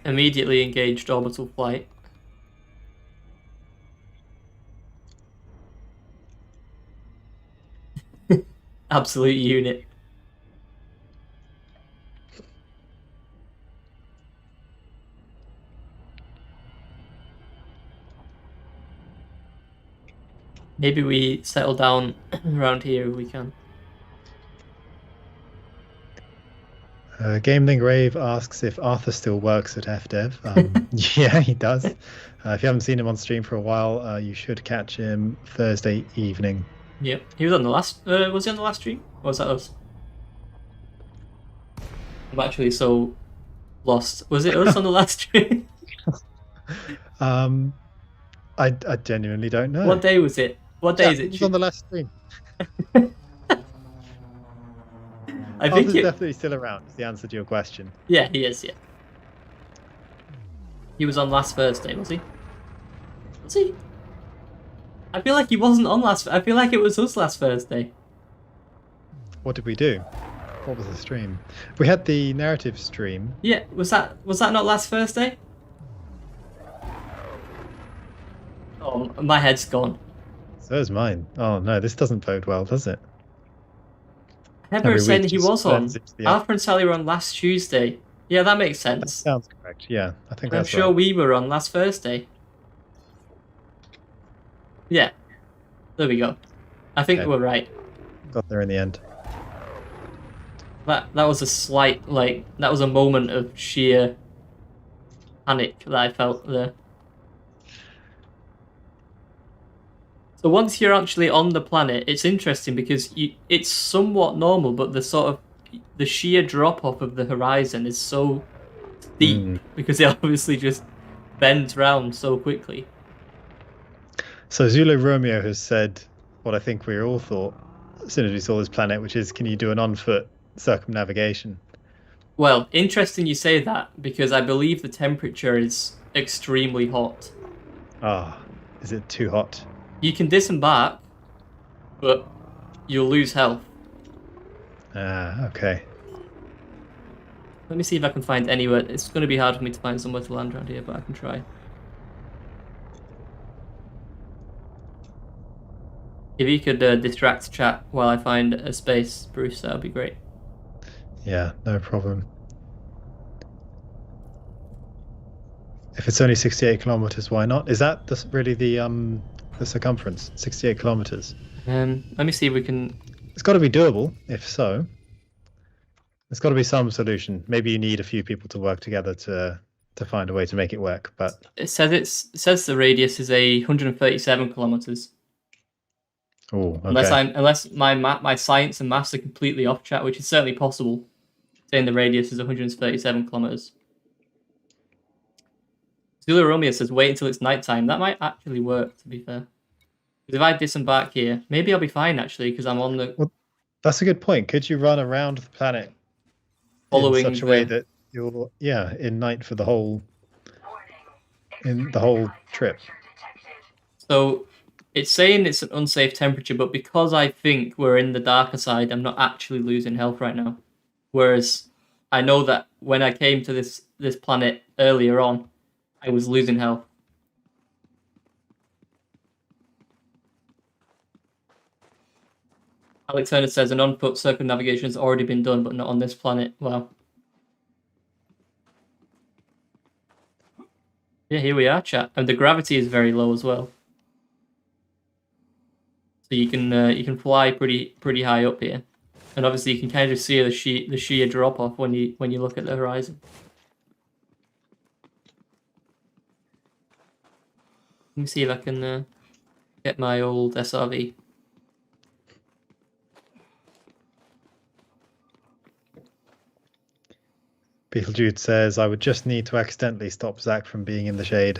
Immediately engaged orbital flight. Absolute unit. Maybe we settle down around here if we can. Gameling Rave asks if Arthur still works at FDev. Yeah, he does. If you haven't seen him on stream for a while, you should catch him Thursday evening. Yep, he was on the last. Was he on the last stream? Or was that us? I'm actually so lost. Was it us on the last stream? I genuinely don't know. What day was it? What day is it? It was on the last stream. I think Arthur's it. definitely still around. Is the answer to your question? Yeah, he is. Yeah, he was on last Thursday, was he? Was he? I feel like he wasn't on last. I feel like it was us last Thursday. What did we do? What was the stream? We had the narrative stream. Yeah, was that not last Thursday? Oh, my head's gone. So is mine. Oh no, this doesn't bode well, does it? I remember Every saying week he just was turns on. into the other. Alpha and Sally were on last Tuesday. Yeah, that makes That sense. sounds correct. Yeah, I think I'm that's sure right. we were on last Thursday. Yeah, there we go. I think Okay. we're right. Got there in the end. That was a slight, that was a moment of sheer panic that I felt there. So once you're actually on the planet, it's interesting because it's somewhat normal, but the sheer drop off of the horizon is so steep because it obviously just bends round so quickly. So Zulu Romeo has said what I think we all thought as soon as we saw this planet, which is, can you do an on-foot circumnavigation? Well, interesting you say that because I believe the temperature is extremely hot. Ah, is it too hot? You can disembark, but you'll lose health. Ah, okay. Let me see if I can find anywhere. It's going to be hard for me to find somewhere to land around here, but I can try. If you could distract chat while I find a space, Bruce, that would be great. Yeah, no problem. If it's only 68 kilometers, why not? Is that really the circumference? 68 kilometers. Let me see if we can. It's got to be doable. If so, there's got to be some solution. Maybe you need a few people to work together to find a way to make it work. But It says the radius is 137 kilometers. oh, okay. Unless my science and maths are completely off, chat, which is certainly possible. Saying the radius is 137 kilometers. Zulu Romeo says wait until it's nighttime. That might actually work, to be fair. Because if I disembark here, maybe I'll be fine actually, because I'm on the. Well, that's a good point. Could you run around the planet Following in such a way that you're in night for the whole trip? So it's saying it's an unsafe temperature, but because I think we're in the darker side, I'm not actually losing health right now. Whereas I know that when I came to this planet earlier on, I was losing health. Alex Turner says an on-foot circumnavigation has already been done, but not on this planet. Wow. Yeah, here we are, chat, and the gravity is very low as well. So you can fly pretty high up here, and obviously you can kind of see the sheer drop off when you look at the horizon. Let me see if I can get my old SRV. Beetlejude says, I would just need to accidentally stop Zac from being in the shade.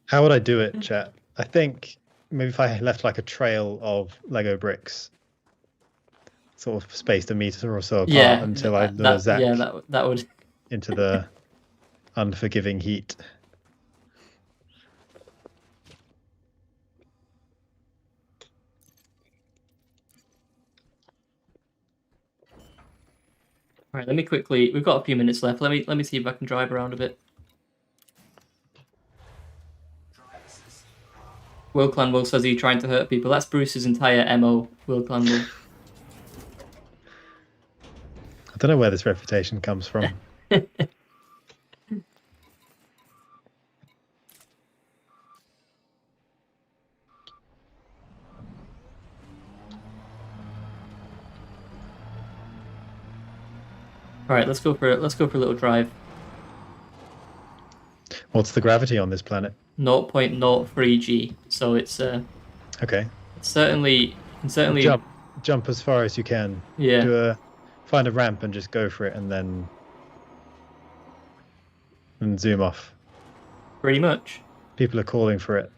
How would I do it, chat? I think maybe if I left like a trail of Lego bricks, sort of spaced a meter or so apart until I lure Zac that would into the unforgiving heat. All right, let me quickly. We've got a few minutes left. Let me see if I can drive around a bit. Will Clanwell says, are you trying to hurt people? That's Bruce's entire MO, Will Clanwell. I don't know where this reputation comes from. All right, let's go for a little drive. What's the gravity on this planet? 0.03 G. So it's okay. Certainly jump as far as you can. Yeah. Find a ramp and just go for it, and then zoom off. Pretty much. People are calling for it.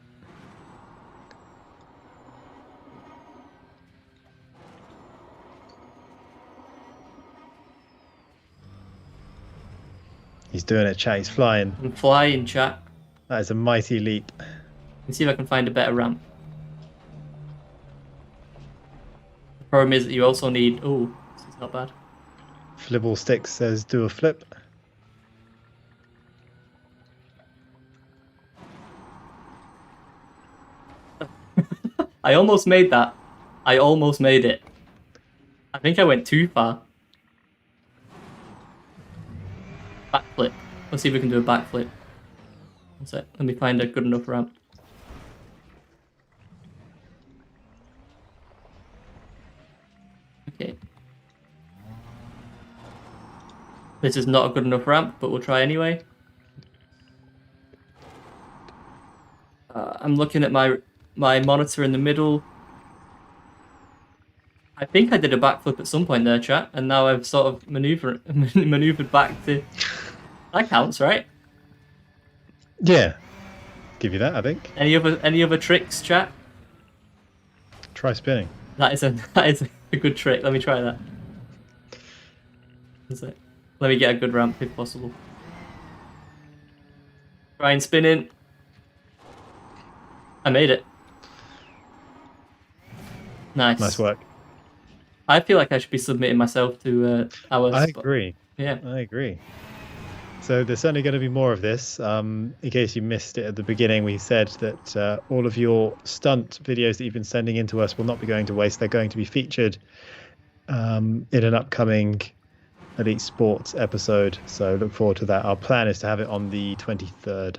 He's doing it, chat. He's flying. I'm flying, chat. That is a mighty leap. Let's see if I can find a better ramp. The problem is that you also need... Oh, this is not bad. Flibble Sticks says do a flip. I almost made that. I almost made it. I think I went too far. Backflip. Let's see if we can do a backflip. That's it. Let me find a good enough ramp. Okay. This is not a good enough ramp, but we'll try anyway. I'm looking at my monitor in the middle. I think I did a backflip at some point there, chat, and now I've sort of maneuvered back to... That counts, right? Yeah. Give you that, I think. Any other tricks, chat? Try spinning. That is a good trick. Let me try that. That's it. Let me get a good ramp if possible. Try and spin in. I made it. Nice. Nice work. I feel like I should be submitting myself to our... I agree. Yeah. I agree. So there's certainly going to be more of this. In case you missed it at the beginning, we said that all of your stunt videos that you've been sending in to us will not be going to waste. They're going to be featured in an upcoming Elite Sports episode. So look forward to that. Our plan is to have it on the 23rd.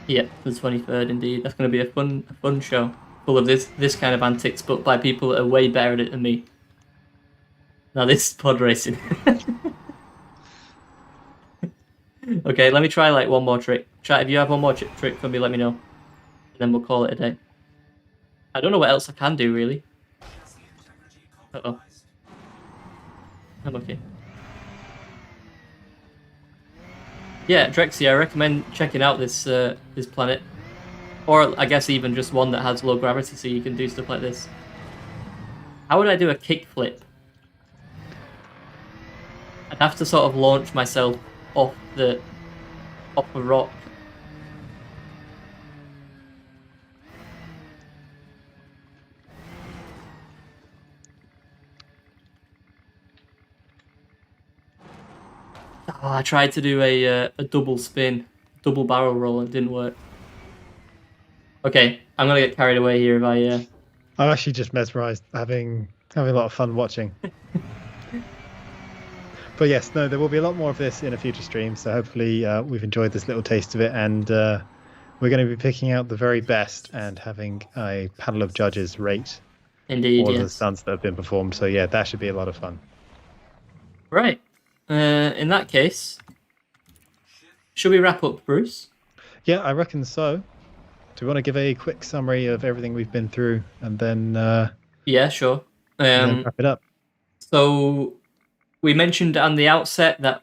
Yeah, the 23rd indeed. That's going to be a fun show. Full of this kind of antics, but by people that are way better at it than me. Now this is pod racing. Okay, let me try like one more trick. Chat, if you have one more trick for me, let me know. And then we'll call it a day. I don't know what else I can do, really. Uh-oh. I'm okay. Yeah, Drexy, I recommend checking out this this planet. Or I guess even just one that has low gravity so you can do stuff like this. How would I do a kickflip? I'd have to sort of launch myself off a rock. Oh, I tried to do a double spin, double barrel roll, and it didn't work. Okay, I'm gonna get carried away here if I... I'm actually just mesmerized, having a lot of fun watching. But yes, no, there will be a lot more of this in a future stream. So hopefully we've enjoyed this little taste of it, and we're going to be picking out the very best and having a panel of judges rate Indeed, all of yes. the stunts that have been performed. So yeah, that should be a lot of fun. Right. In that case, should we wrap up, Bruce? Yeah, I reckon so. Do we want to give a quick summary of everything we've been through, and then Yeah, sure. and then wrap it up? So we mentioned on the outset that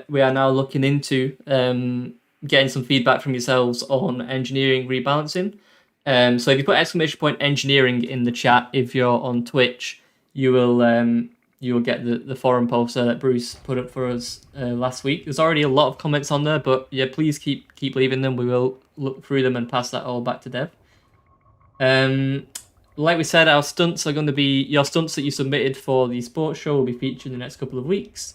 we are now looking into getting some feedback from yourselves on engineering rebalancing. So if you put !engineering in the chat, if you're on Twitch, you will get the forum poster that Bruce put up for us last week. There's already a lot of comments on there, but yeah, please keep leaving them. We will look through them and pass that all back to Dev. Like we said, our stunts are going to be... Your stunts that you submitted for the sports show will be featured in the next couple of weeks.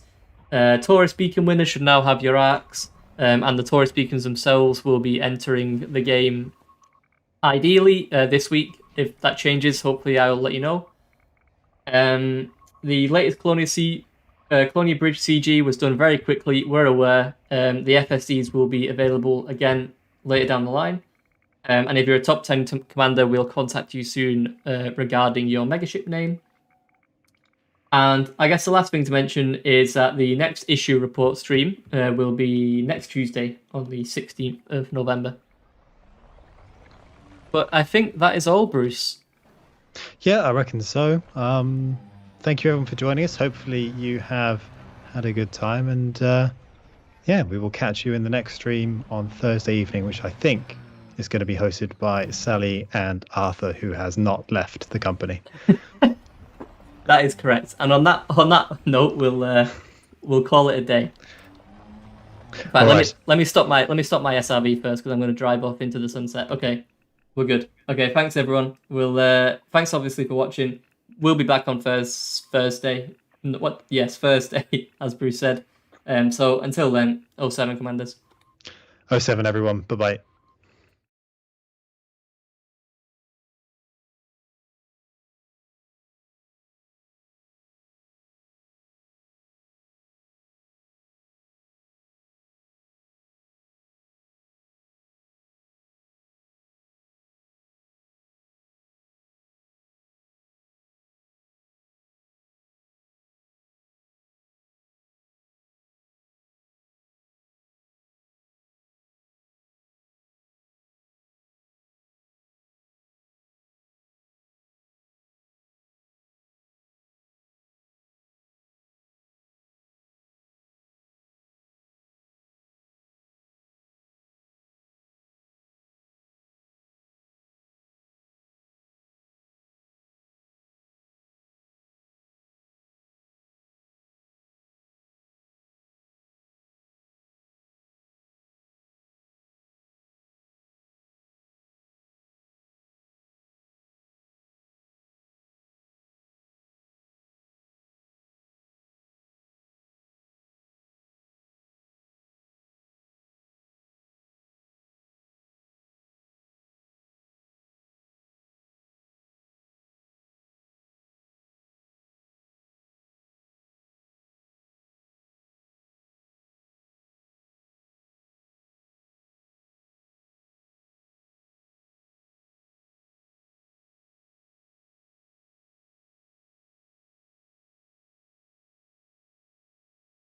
Tourist Beacon winners should now have your arcs, and the Tourist Beacons themselves will be entering the game ideally this week. If that changes, hopefully I'll let you know. The latest Colonia Bridge CG was done very quickly. We're aware. The FSDs will be available again later down the line. And if you're a top 10 commander, we'll contact you soon regarding your megaship name. And I guess the last thing to mention is that the next issue report stream will be next Tuesday on the 16th of November. But I think that is all, Bruce. Yeah, I reckon so. Thank you everyone for joining us. Hopefully you have had a good time, and yeah, we will catch you in the next stream on Thursday evening, which I think is going to be hosted by Sally and Arthur, who has not left the company. That is correct. And on that note, we'll call it a day. Right, All right. let me stop my SRV first because I'm going to drive off into the sunset. Okay, we're good. Okay, thanks everyone. We'll thanks obviously for watching. We'll be back on Thursday. What? Yes, Thursday, as Bruce said. So until then, 07 Commanders. Oh seven, everyone. Bye bye.